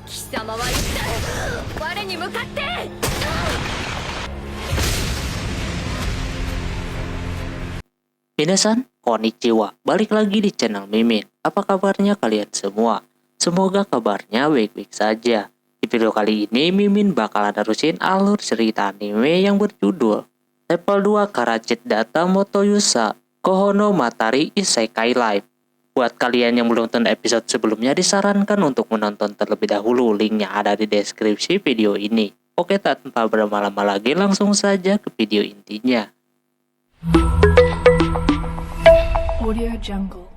貴様は言った我に向かって。 Minasan, konnichiwa. Balik lagi di channel Mimin. Apa kabarnya kalian semua? Semoga kabarnya baik-baik saja. Di video kali ini, Mimin bakalan nerusin alur cerita anime yang berjudul Level 2 Karacit Data Motoyusa Kohono Matari Isekai Life. Buat kalian yang belum nonton episode sebelumnya, disarankan untuk menonton terlebih dahulu. Linknya ada di deskripsi video ini. Oke, tak tanpa berlama-lama lagi, langsung saja ke video intinya. Audio Jungle.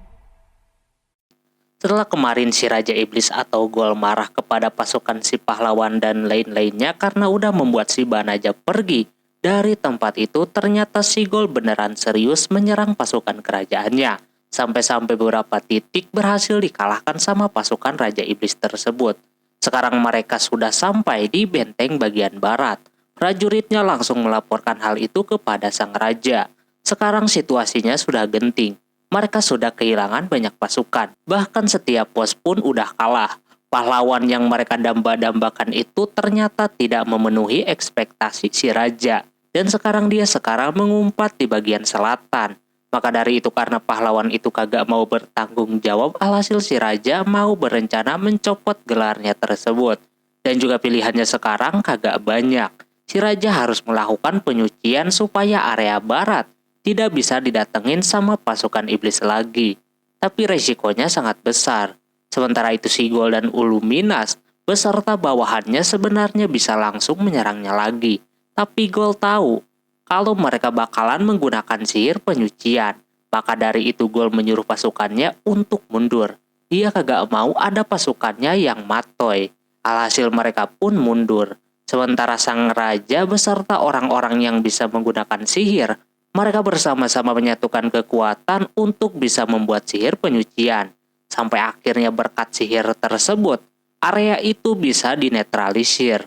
Setelah kemarin si Raja Iblis atau Gol marah kepada pasukan si pahlawan dan lain-lainnya karena udah membuat si Banaja pergi dari tempat itu, ternyata si Gol beneran serius menyerang pasukan kerajaannya. Sampai-sampai beberapa titik berhasil dikalahkan sama pasukan Raja Iblis tersebut. Sekarang mereka sudah sampai di benteng bagian barat. Prajuritnya langsung melaporkan hal itu kepada sang raja. Sekarang situasinya sudah genting. Mereka sudah kehilangan banyak pasukan. Bahkan setiap pos pun udah kalah. Pahlawan yang mereka damba-dambakan itu ternyata tidak memenuhi ekspektasi si raja. Dan sekarang dia mengumpat di bagian selatan. Maka dari itu, karena pahlawan itu kagak mau bertanggung jawab, alhasil si raja mau berencana mencopot gelarnya tersebut. Dan juga pilihannya sekarang kagak banyak. Si raja harus melakukan penyucian supaya area barat tidak bisa didatengin sama pasukan iblis lagi. Tapi resikonya sangat besar. Sementara itu si Gol dan Uluminas beserta bawahannya sebenarnya bisa langsung menyerangnya lagi. Tapi Gol tahu kalau mereka bakalan menggunakan sihir penyucian. Maka dari itu Gol menyuruh pasukannya untuk mundur. Dia kagak mau ada pasukannya yang matoy. Alhasil mereka pun mundur. Sementara sang raja beserta orang-orang yang bisa menggunakan sihir, mereka bersama-sama menyatukan kekuatan untuk bisa membuat sihir penyucian. Sampai akhirnya berkat sihir tersebut, area itu bisa dinetralisir.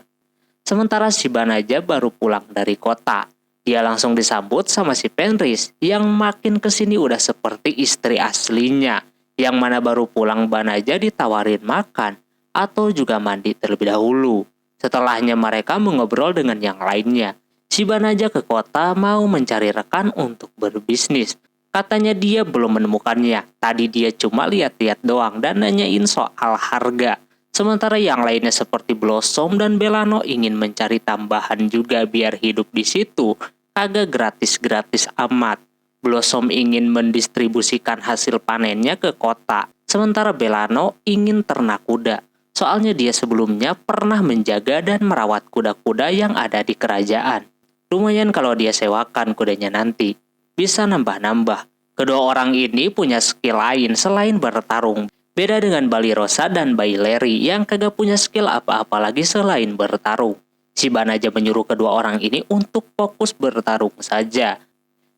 Sementara si Banaja baru pulang dari kota. Dia langsung disambut sama si Fenris yang makin kesini udah seperti istri aslinya. Yang mana baru pulang Banaja ditawarin makan atau juga mandi terlebih dahulu. Setelahnya mereka mengobrol dengan yang lainnya. Si Banaja ke kota mau mencari rekan untuk berbisnis. Katanya dia belum menemukannya. Tadi dia cuma lihat-lihat doang dan nanyain soal harga. Sementara yang lainnya seperti Blossom dan Belano ingin mencari tambahan juga biar hidup di situ. Kagak gratis-gratis amat. Blossom ingin mendistribusikan hasil panennya ke kota. Sementara Belano ingin ternak kuda. Soalnya dia sebelumnya pernah menjaga dan merawat kuda-kuda yang ada di kerajaan. Lumayan kalau dia sewakan kudanya nanti. Bisa nambah-nambah. Kedua orang ini punya skill lain selain bertarung. Beda dengan Balirosa dan Baileri yang kagak punya skill apa-apa lagi selain bertarung. Si Banaja menyuruh kedua orang ini untuk fokus bertarung saja.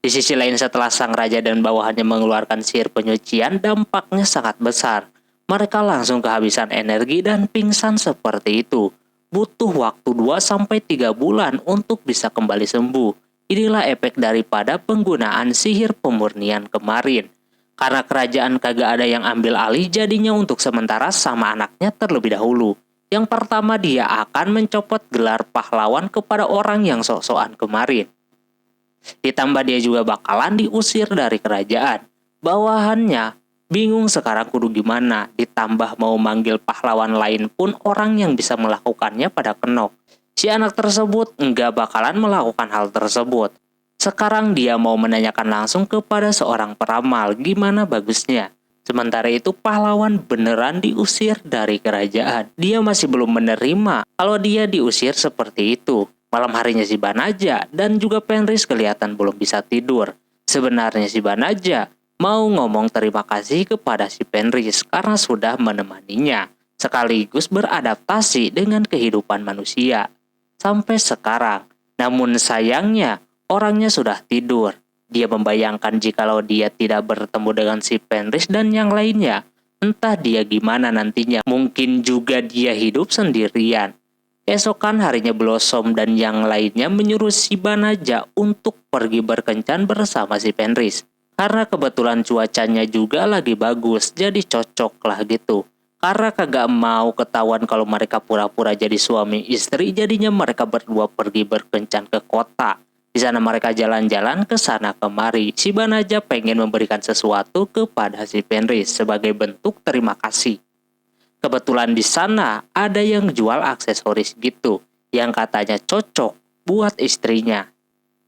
Di sisi lain, setelah sang raja dan bawahannya mengeluarkan sihir penyucian, dampaknya sangat besar. Mereka langsung kehabisan energi dan pingsan seperti itu. Butuh waktu 2-3 bulan untuk bisa kembali sembuh. Inilah efek daripada penggunaan sihir pemurnian kemarin. Karena kerajaan kagak ada yang ambil alih, jadinya untuk sementara sama anaknya terlebih dahulu. Yang pertama, dia akan mencopot gelar pahlawan kepada orang yang sok-sokan kemarin. Ditambah dia juga bakalan diusir dari kerajaan. Bawahannya bingung sekarang kudu gimana, ditambah mau manggil pahlawan lain pun orang yang bisa melakukannya pada kenok. Si anak tersebut enggak bakalan melakukan hal tersebut. Sekarang dia mau menanyakan langsung kepada seorang peramal gimana bagusnya. Sementara itu pahlawan beneran diusir dari kerajaan. Dia masih belum menerima kalau dia diusir seperti itu. Malam harinya si Banaja dan juga Fenris kelihatan belum bisa tidur. Sebenarnya si Banaja mau ngomong terima kasih kepada si Fenris karena sudah menemaninya, sekaligus beradaptasi dengan kehidupan manusia sampai sekarang. Namun sayangnya orangnya sudah tidur. Dia membayangkan jikalau dia tidak bertemu dengan si Fenris dan yang lainnya, entah dia gimana nantinya. Mungkin juga dia hidup sendirian. Keesokan harinya Blossom dan yang lainnya menyuruh si Banaja untuk pergi berkencan bersama si Fenris. Karena kebetulan cuacanya juga lagi bagus, jadi cocok lah gitu. Karena kagak mau ketahuan kalau mereka pura-pura jadi suami istri, jadinya mereka berdua pergi berkencan ke kota. Di sana mereka jalan-jalan ke sana kemari. Si Banaja pengen memberikan sesuatu kepada si Fenris sebagai bentuk terima kasih. Kebetulan di sana ada yang jual aksesoris gitu, yang katanya cocok buat istrinya.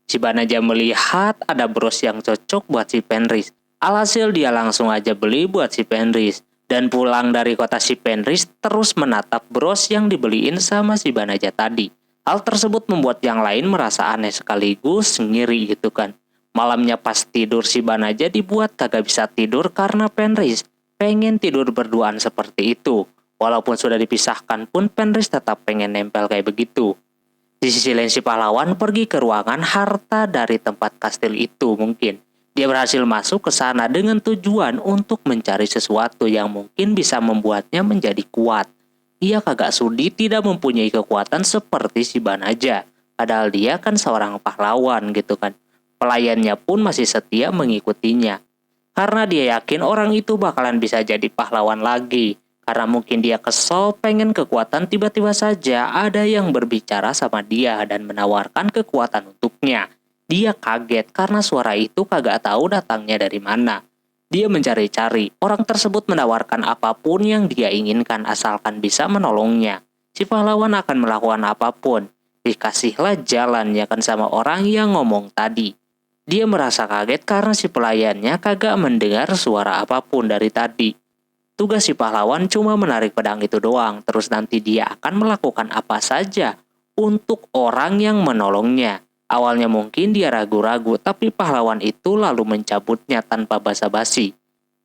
Si Banaja melihat ada bros yang cocok buat si Fenris. Alhasil dia langsung aja beli buat si Fenris. Dan pulang dari kota si Fenris terus menatap bros yang dibeliin sama si Banaja tadi. Hal tersebut membuat yang lain merasa aneh sekaligus ngiri gitu kan. Malamnya pas tidur si Banaja dibuat kagak bisa tidur karena Fenris pengen tidur berduaan seperti itu. Walaupun sudah dipisahkan pun Fenris tetap pengen nempel kayak begitu. Di sisi lain si pahlawan pergi ke ruangan harta dari tempat kastil itu mungkin. Dia berhasil masuk ke sana dengan tujuan untuk mencari sesuatu yang mungkin bisa membuatnya menjadi kuat. Dia kagak sudi tidak mempunyai kekuatan seperti si Banaja. Padahal dia kan seorang pahlawan gitu kan. Pelayannya pun masih setia mengikutinya. Karena dia yakin orang itu bakalan bisa jadi pahlawan lagi. Karena mungkin dia kesel pengen kekuatan, tiba-tiba saja ada yang berbicara sama dia dan menawarkan kekuatan untuknya. Dia kaget karena suara itu kagak tahu datangnya dari mana. Dia mencari-cari, orang tersebut menawarkan apapun yang dia inginkan asalkan bisa menolongnya. Si pahlawan akan melakukan apapun. Dikasihlah jalan ya kan sama orang yang ngomong tadi. Dia merasa kaget karena si pelayannya kagak mendengar suara apapun dari tadi. Tugas si pahlawan cuma menarik pedang itu doang, terus nanti dia akan melakukan apa saja untuk orang yang menolongnya. Awalnya mungkin dia ragu-ragu, tapi pahlawan itu lalu mencabutnya tanpa basa-basi.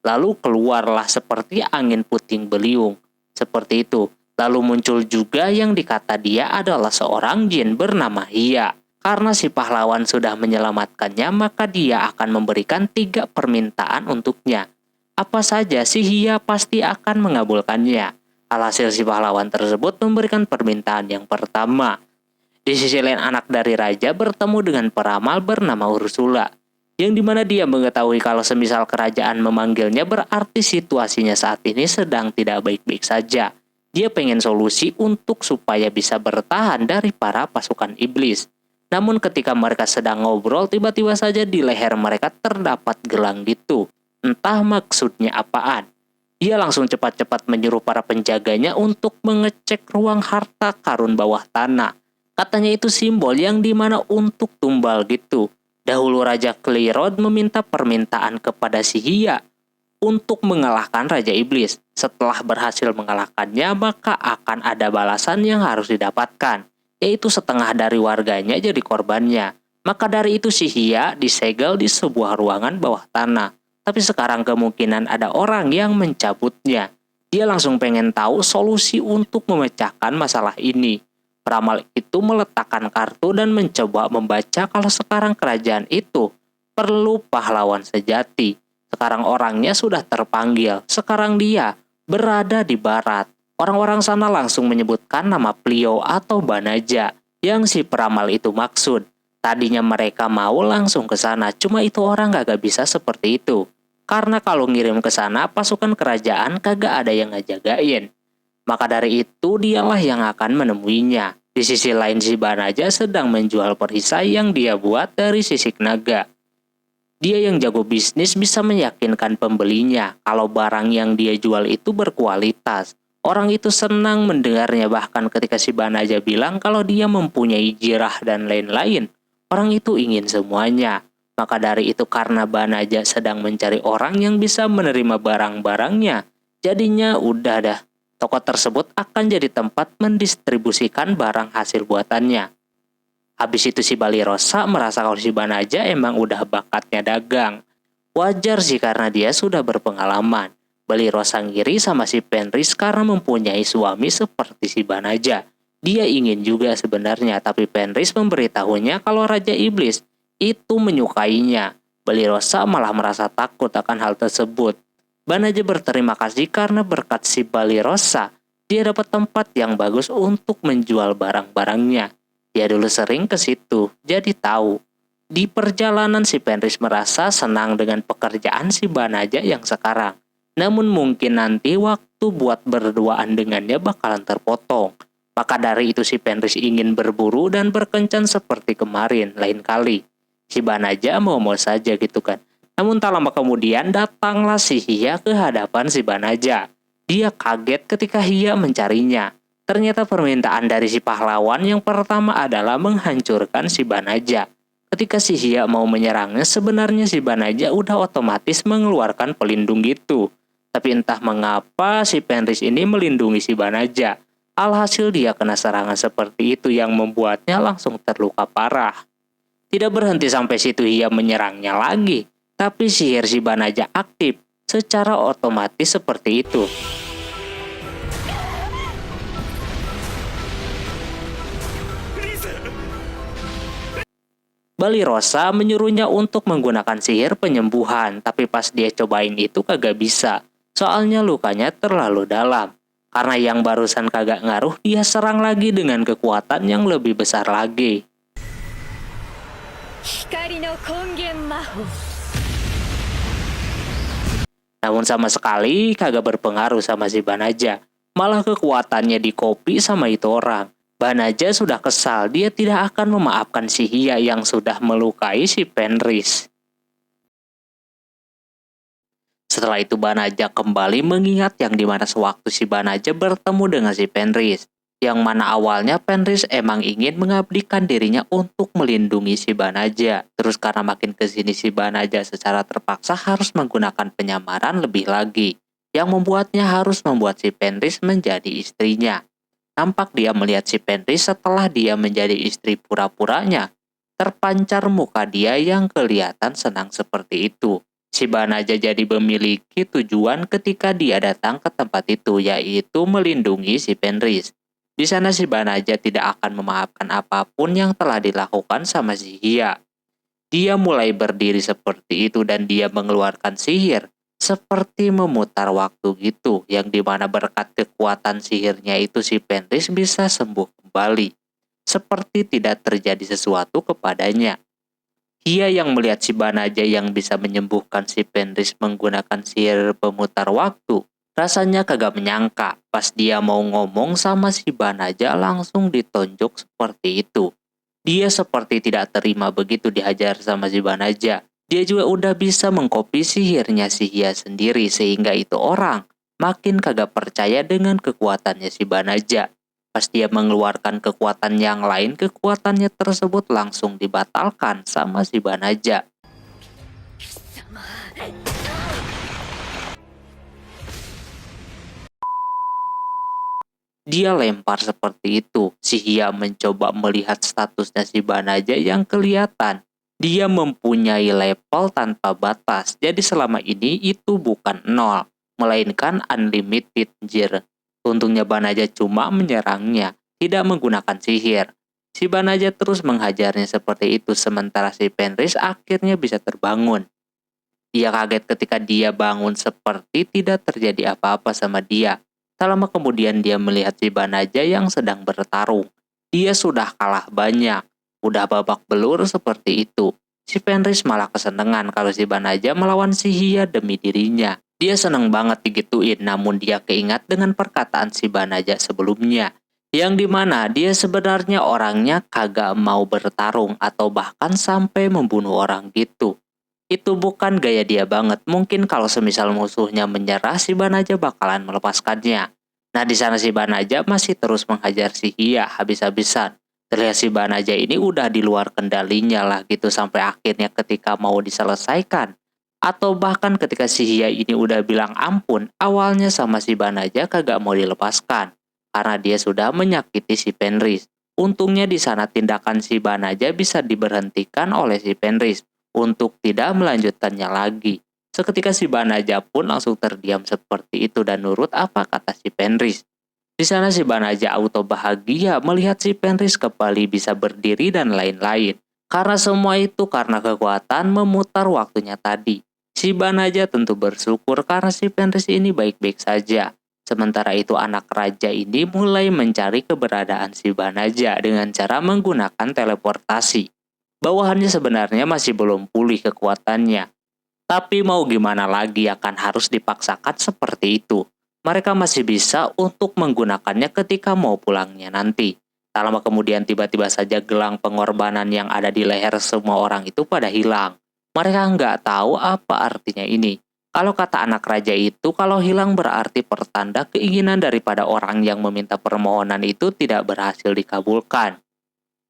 Lalu keluarlah seperti angin puting beliung. Seperti itu. Lalu muncul juga yang dikata dia adalah seorang jin bernama Hia. Karena si pahlawan sudah menyelamatkannya, maka dia akan memberikan 3 permintaan untuknya. Apa saja si Hia pasti akan mengabulkannya. Alhasil si pahlawan tersebut memberikan permintaan yang pertama. Di sisi lain anak dari raja bertemu dengan peramal bernama Ursula. Yang dimana dia mengetahui kalau semisal kerajaan memanggilnya berarti situasinya saat ini sedang tidak baik-baik saja. Dia pengen solusi untuk supaya bisa bertahan dari para pasukan iblis. Namun ketika mereka sedang ngobrol, tiba-tiba saja di leher mereka terdapat gelang gitu. Entah maksudnya apaan. Dia langsung cepat-cepat menyuruh para penjaganya untuk mengecek ruang harta karun bawah tanah. Katanya itu simbol yang dimana untuk tumbal gitu. Dahulu Raja Clearod meminta permintaan kepada si Hia untuk mengalahkan Raja Iblis. Setelah berhasil mengalahkannya, maka akan ada balasan yang harus didapatkan, yaitu setengah dari warganya jadi korbannya. Maka dari itu si Hia disegel di sebuah ruangan bawah tanah. Tapi sekarang kemungkinan ada orang yang mencabutnya. Dia langsung pengen tahu solusi untuk memecahkan masalah ini. Peramal itu meletakkan kartu dan mencoba membaca kalau sekarang kerajaan itu perlu pahlawan sejati. Sekarang orangnya sudah terpanggil. Sekarang dia berada di barat. Orang-orang sana langsung menyebutkan nama Plio atau Banaja yang si peramal itu maksud. Tadinya mereka mau langsung ke sana, cuma itu orang kagak bisa seperti itu. Karena kalau ngirim ke sana pasukan kerajaan kagak ada yang ngejagain. Maka dari itu dialah yang akan menemuinya. Di sisi lain si Banaja sedang menjual perisai yang dia buat dari sisik naga. Dia yang jago bisnis bisa meyakinkan pembelinya kalau barang yang dia jual itu berkualitas. Orang itu senang mendengarnya bahkan ketika si Banaja bilang kalau dia mempunyai jirah dan lain-lain. Orang itu ingin semuanya. Maka dari itu karena Banaja sedang mencari orang yang bisa menerima barang-barangnya. Jadinya udah dah. Toko tersebut akan jadi tempat mendistribusikan barang hasil buatannya. Habis itu si Balirosa merasa kalau si Banaja emang udah bakatnya dagang. Wajar sih karena dia sudah berpengalaman. Balirosa ngiri sama si Fenris karena mempunyai suami seperti si Banaja. Dia ingin juga sebenarnya, tapi Fenris memberitahunya kalau Raja Iblis itu menyukainya. Balirosa malah merasa takut akan hal tersebut. Banaja berterima kasih karena berkat si Balirosa, dia dapat tempat yang bagus untuk menjual barang-barangnya. Dia dulu sering ke situ, jadi tahu. Di perjalanan si Fenris merasa senang dengan pekerjaan si Banaja yang sekarang. Namun mungkin nanti waktu buat berduaan dengannya bakalan terpotong. Maka dari itu si Fenris ingin berburu dan berkencan seperti kemarin, lain kali. Si Banaja mau-mau saja gitu kan. Namun tak lama kemudian datanglah si Hia ke hadapan si Banaja. Dia kaget ketika Hia mencarinya. Ternyata permintaan dari si pahlawan yang pertama adalah menghancurkan si Banaja. Ketika si Hia mau menyerangnya, sebenarnya si Banaja udah otomatis mengeluarkan pelindung gitu. Tapi entah mengapa si Fenris ini melindungi si Banaja. Alhasil dia kena serangan seperti itu yang membuatnya langsung terluka parah. Tidak berhenti sampai situ Hia menyerangnya lagi. Tapi sihir si Banaja aktif secara otomatis seperti itu. Balirosa menyuruhnya untuk menggunakan sihir penyembuhan, tapi pas dia cobain itu kagak bisa. Soalnya lukanya terlalu dalam. Karena yang barusan kagak ngaruh, dia serang lagi dengan kekuatan yang lebih besar lagi. Namun sama sekali kagak berpengaruh sama si Banaja. Malah kekuatannya dikopi sama itu orang. Banaja sudah kesal, dia tidak akan memaafkan si Hia yang sudah melukai si Fenris. Setelah itu Banaja kembali mengingat yang dimana sewaktu si Banaja bertemu dengan si Fenris. Yang mana awalnya Fenris emang ingin mengabdikan dirinya untuk melindungi si Banaja. Terus karena makin kesini si Banaja secara terpaksa harus menggunakan penyamaran lebih lagi. Yang membuatnya harus membuat si Fenris menjadi istrinya. Nampak dia melihat si Fenris setelah dia menjadi istri pura-puranya. Terpancar muka dia yang kelihatan senang seperti itu. Si Banaja jadi memiliki tujuan ketika dia datang ke tempat itu, yaitu melindungi si Fenris. Di sana si Banaja tidak akan memaafkan apapun yang telah dilakukan sama si Hia. Dia mulai berdiri seperti itu dan dia mengeluarkan sihir. Seperti memutar waktu gitu, yang dimana berkat kekuatan sihirnya itu si Fenris bisa sembuh kembali. Seperti tidak terjadi sesuatu kepadanya. Hia yang melihat si Banaja yang bisa menyembuhkan si Fenris menggunakan sihir pemutar waktu, rasanya kagak menyangka pas dia mau ngomong sama si Banaja langsung ditonjok seperti itu. Dia seperti tidak terima begitu dihajar sama si Banaja. Dia juga udah bisa mengkopi sihirnya si Hia sendiri sehingga itu orang makin kagak percaya dengan kekuatannya si Banaja. Pas dia mengeluarkan kekuatan yang lain, kekuatannya tersebut langsung dibatalkan sama si Banaja. Dia lempar seperti itu. Si Hia mencoba melihat statusnya si Banaja yang kelihatan. Dia mempunyai level tanpa batas. Jadi selama ini itu bukan 0, melainkan unlimited jir. Untungnya Banaja cuma menyerangnya, tidak menggunakan sihir. Si Banaja terus menghajarnya seperti itu sementara si Fenris akhirnya bisa terbangun. Dia kaget ketika dia bangun seperti tidak terjadi apa-apa sama dia. Tak lama kemudian dia melihat si Banaja yang sedang bertarung. Dia sudah kalah banyak. Udah babak belur seperti itu. Si Fenris malah kesenangan kalau si Banaja melawan si Hia demi dirinya. Dia seneng banget digituin, namun dia keingat dengan perkataan si Banaja sebelumnya. Yang dimana dia sebenarnya orangnya kagak mau bertarung atau bahkan sampai membunuh orang gitu. Itu bukan gaya dia banget. Mungkin kalau semisal musuhnya menyerah, si Banaja bakalan melepaskannya. Nah di sana si Banaja masih terus menghajar si Hia habis-habisan. Terlihat si Banaja ini udah di luar kendalinya lah gitu sampai akhirnya ketika mau diselesaikan. Atau bahkan ketika si Hia ini udah bilang ampun, awalnya sama si Banaja kagak mau dilepaskan. Karena dia sudah menyakiti si Fenris. Untungnya di sana tindakan si Banaja bisa diberhentikan oleh si Fenris untuk tidak melanjutkannya lagi. Seketika si Banaja pun langsung terdiam seperti itu dan nurut apa kata si Fenris. Di sana si Banaja auto bahagia melihat si Fenris kembali bisa berdiri dan lain-lain. Karena semua itu karena kekuatan memutar waktunya tadi. Si Banaja tentu bersyukur karena si Fenris ini baik-baik saja. Sementara itu anak raja ini mulai mencari keberadaan si Banaja dengan cara menggunakan teleportasi. Bawahannya sebenarnya masih belum pulih kekuatannya. Tapi mau gimana lagi akan harus dipaksakan seperti itu. Mereka masih bisa untuk menggunakannya ketika mau pulangnya nanti. Tak lama kemudian tiba-tiba saja gelang pengorbanan yang ada di leher semua orang itu pada hilang. Mereka nggak tahu apa artinya ini. Kalau kata anak raja itu, kalau hilang berarti pertanda keinginan daripada orang yang meminta permohonan itu tidak berhasil dikabulkan.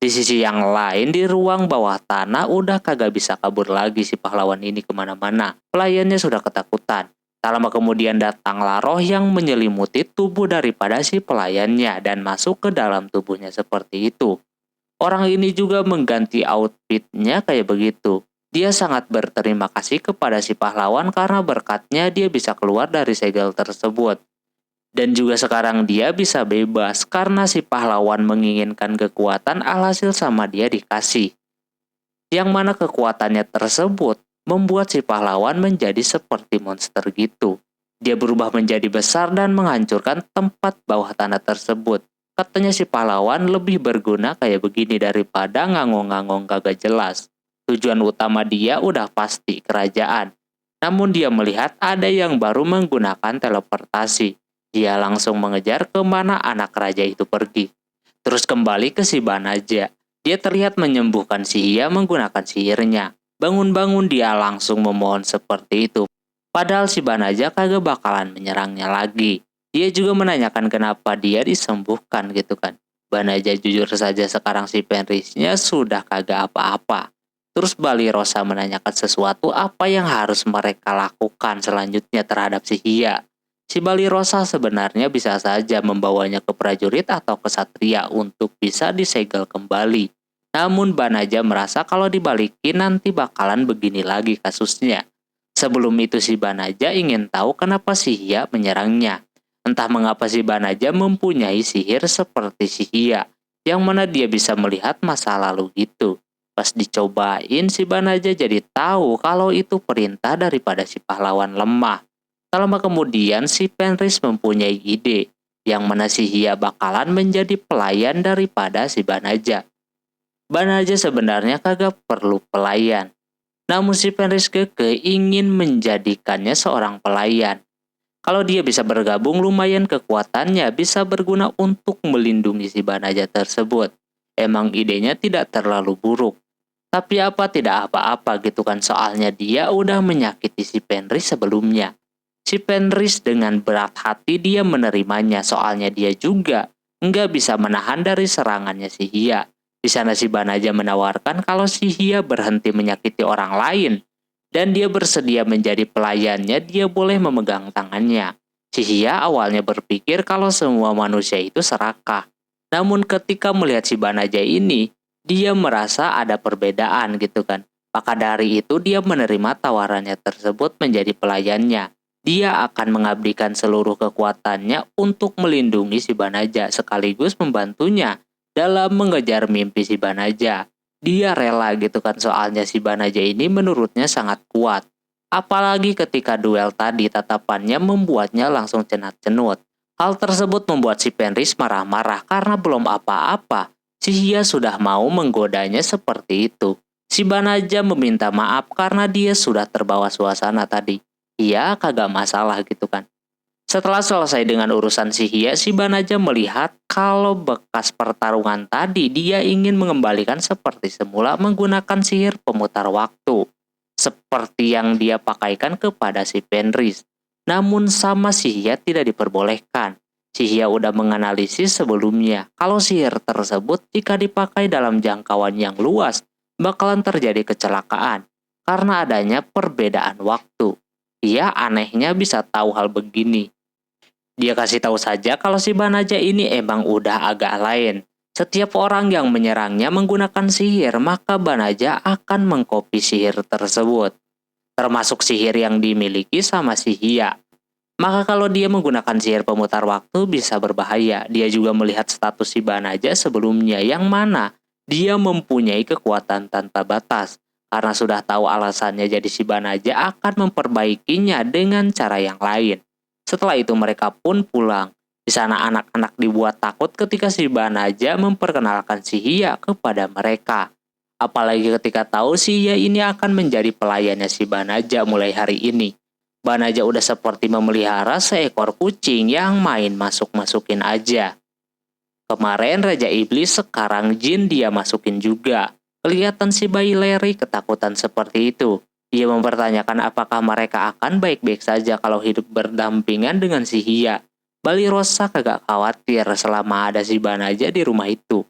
Di sisi yang lain, di ruang bawah tanah udah kagak bisa kabur lagi si pahlawan ini kemana-mana. Pelayannya sudah ketakutan. Tak lama kemudian datanglah roh yang menyelimuti tubuh daripada si pelayannya dan masuk ke dalam tubuhnya seperti itu. Orang ini juga mengganti outfitnya kayak begitu. Dia sangat berterima kasih kepada si pahlawan karena berkatnya dia bisa keluar dari segel tersebut. Dan juga sekarang dia bisa bebas karena si pahlawan menginginkan kekuatan alhasil sama dia dikasih. Yang mana kekuatannya tersebut membuat si pahlawan menjadi seperti monster gitu. Dia berubah menjadi besar dan menghancurkan tempat bawah tanah tersebut. Katanya si pahlawan lebih berguna kayak begini daripada ngangong-ngangong kagak jelas. Tujuan utama dia udah pasti kerajaan. Namun dia melihat ada yang baru menggunakan teleportasi. Dia langsung mengejar kemana anak raja itu pergi. Terus kembali ke si Banaja. Dia terlihat menyembuhkan si Hia menggunakan sihirnya. Bangun-bangun dia langsung memohon seperti itu. Padahal si Banaja kagak bakalan menyerangnya lagi. Dia juga menanyakan kenapa dia disembuhkan gitu kan. Banaja jujur saja sekarang si Fenrisnya sudah kagak apa-apa. Terus Balirosa menanyakan sesuatu apa yang harus mereka lakukan selanjutnya terhadap si Hia. Si Balirosa sebenarnya bisa saja membawanya ke prajurit atau ke satria untuk bisa disegel kembali. Namun Banaja merasa kalau dibalikin nanti bakalan begini lagi kasusnya. Sebelum itu si Banaja ingin tahu kenapa si Hia menyerangnya. Entah mengapa si Banaja mempunyai sihir seperti si Hia, yang mana dia bisa melihat masa lalu gitu. Pas dicobain si Banaja jadi tahu kalau itu perintah daripada si pahlawan lemah. Tak lama kemudian si Fenris mempunyai ide, yang mana si Hia bakalan menjadi pelayan daripada si Banaja. Banaja sebenarnya kagak perlu pelayan, namun si Fenris keke ingin menjadikannya seorang pelayan. Kalau dia bisa bergabung lumayan kekuatannya bisa berguna untuk melindungi si Banaja tersebut. Emang idenya tidak terlalu buruk. Tapi apa tidak apa-apa gitu kan soalnya dia udah menyakiti si Fenris sebelumnya. Si Fenris dengan berat hati dia menerimanya soalnya dia juga nggak bisa menahan dari serangannya si Hia. Di sana si Banaja menawarkan kalau si Hia berhenti menyakiti orang lain dan dia bersedia menjadi pelayannya, dia boleh memegang tangannya. Si Hia awalnya berpikir kalau semua manusia itu serakah. Namun ketika melihat si Banaja ini, dia merasa ada perbedaan gitu kan. Maka dari itu dia menerima tawarannya tersebut menjadi pelayannya. Dia akan mengabdikan seluruh kekuatannya untuk melindungi si Banaja sekaligus membantunya dalam mengejar mimpi si Banaja. Dia rela gitu kan soalnya si Banaja ini menurutnya sangat kuat. Apalagi ketika duel tadi tatapannya membuatnya langsung cenat-cenut. Hal tersebut membuat si Fenris marah-marah karena belum apa-apa. Si Hia sudah mau menggodanya seperti itu. Si Banaja meminta maaf karena dia sudah terbawa suasana tadi. Hia kagak masalah gitu kan. Setelah selesai dengan urusan si Hia, si Banaja melihat kalau bekas pertarungan tadi dia ingin mengembalikan seperti semula menggunakan sihir pemutar waktu. Seperti yang dia pakaikan kepada si Fenris. Namun sama si Hia tidak diperbolehkan. Si Hia udah menganalisis sebelumnya kalau sihir tersebut jika dipakai dalam jangkauan yang luas bakalan terjadi kecelakaan karena adanya perbedaan waktu. Dia anehnya bisa tahu hal begini. Dia kasih tahu saja kalau si Banaja ini emang udah agak lain. Setiap orang yang menyerangnya menggunakan sihir, maka Banaja akan mengkopi sihir tersebut. Termasuk sihir yang dimiliki sama si Hia. Maka kalau dia menggunakan sihir pemutar waktu bisa berbahaya. Dia juga melihat status si Banaja sebelumnya yang mana dia mempunyai kekuatan tanpa batas. Karena sudah tahu alasannya jadi si Banaja akan memperbaikinya dengan cara yang lain. Setelah itu mereka pun pulang. Di sana anak-anak dibuat takut ketika si Banaja memperkenalkan si Hia kepada mereka. Apalagi ketika tahu si Hia ini akan menjadi pelayannya si Banaja mulai hari ini. Banaja udah seperti memelihara seekor kucing yang main masuk-masukin aja. Kemarin Raja Iblis, sekarang jin dia masukin juga. Kelihatan si bayi Larry ketakutan seperti itu. Dia mempertanyakan apakah mereka akan baik-baik saja kalau hidup berdampingan dengan si Hia. Balirosa kagak khawatir selama ada si Banaja di rumah itu.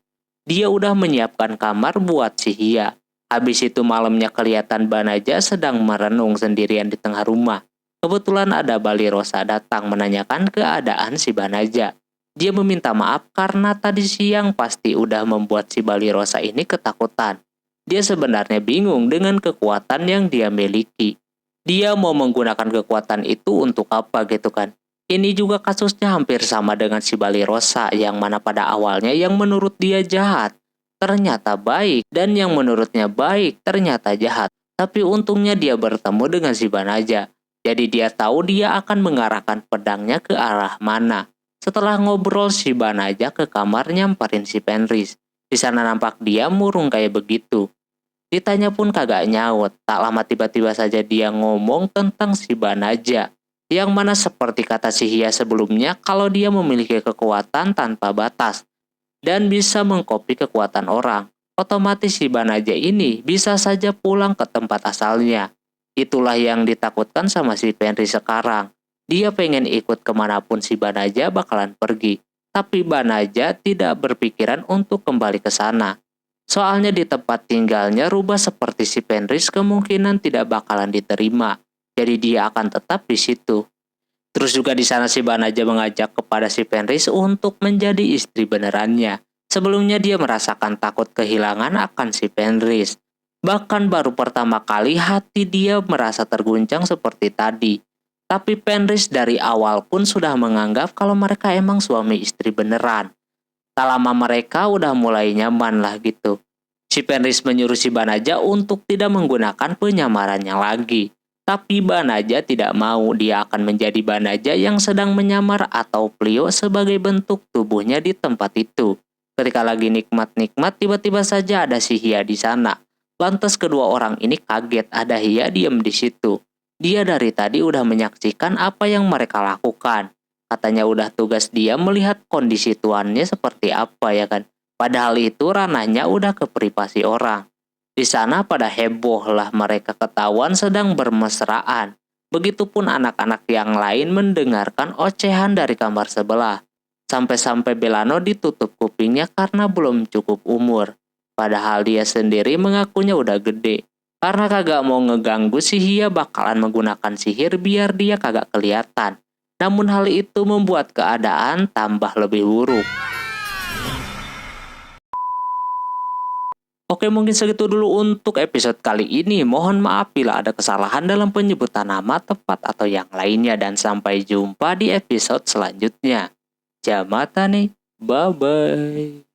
Dia udah menyiapkan kamar buat si Hia. Habis itu malamnya kelihatan Banaja sedang merenung sendirian di tengah rumah. Kebetulan ada Balirosa datang menanyakan keadaan si Banaja. Dia meminta maaf karena tadi siang pasti udah membuat si Balirosa ini ketakutan. Dia sebenarnya bingung dengan kekuatan yang dia miliki. Dia mau menggunakan kekuatan itu untuk apa gitu kan. Ini juga kasusnya hampir sama dengan si Balirosa yang mana pada awalnya yang menurut dia jahat ternyata baik dan yang menurutnya baik ternyata jahat. Tapi untungnya dia bertemu dengan si Banaja. Jadi dia tahu dia akan mengarahkan pedangnya ke arah mana. Setelah ngobrol si Banaja ke kamar nyamperin si Fenris. Di sana nampak dia murung kayak begitu. Ditanya pun kagak nyaut. Tak lama tiba-tiba saja dia ngomong tentang si Banaja. Yang mana seperti kata si Hia sebelumnya kalau dia memiliki kekuatan tanpa batas dan bisa mengkopi kekuatan orang. Otomatis si Banaja ini bisa saja pulang ke tempat asalnya. Itulah yang ditakutkan sama si Fenris sekarang. Dia pengen ikut kemanapun si Banaja bakalan pergi. Tapi Banaja tidak berpikiran untuk kembali ke sana. Soalnya di tempat tinggalnya rubah seperti si Fenris kemungkinan tidak bakalan diterima. Jadi dia akan tetap di situ. Terus juga di sana si Banaja mengajak kepada si Fenris untuk menjadi istri benerannya. Sebelumnya dia merasakan takut kehilangan akan si Fenris. Bahkan baru pertama kali hati dia merasa terguncang seperti tadi. Tapi Fenris dari awal pun sudah menganggap kalau mereka emang suami istri beneran. Tak lama mereka udah mulai nyaman lah gitu. Si Fenris menyuruh si Banaja untuk tidak menggunakan penyamarannya lagi. Tapi Banaja tidak mau, dia akan menjadi Banaja yang sedang menyamar atau Plio sebagai bentuk tubuhnya di tempat itu. Ketika lagi nikmat-nikmat, tiba-tiba saja ada si Hia di sana. Lantas kedua orang ini kaget ada Hia diem di situ. Dia dari tadi udah menyaksikan apa yang mereka lakukan. Katanya udah tugas dia melihat kondisi tuannya seperti apa ya kan. Padahal itu ranahnya udah ke privasi orang. Di sana pada heboh lah mereka ketahuan sedang bermesraan. Begitupun anak-anak yang lain mendengarkan ocehan dari kamar sebelah. Sampai-sampai Belano ditutup kupingnya karena belum cukup umur. Padahal dia sendiri mengakunya udah gede. Karena kagak mau ngeganggu si Hia bakalan menggunakan sihir biar dia kagak kelihatan. Namun hal itu membuat keadaan tambah lebih buruk. Oke, mungkin segitu dulu untuk episode kali ini. Mohon maaf bila ada kesalahan dalam penyebutan nama, tempat, atau yang lainnya. Dan sampai jumpa di episode selanjutnya. Jamatane, bye-bye.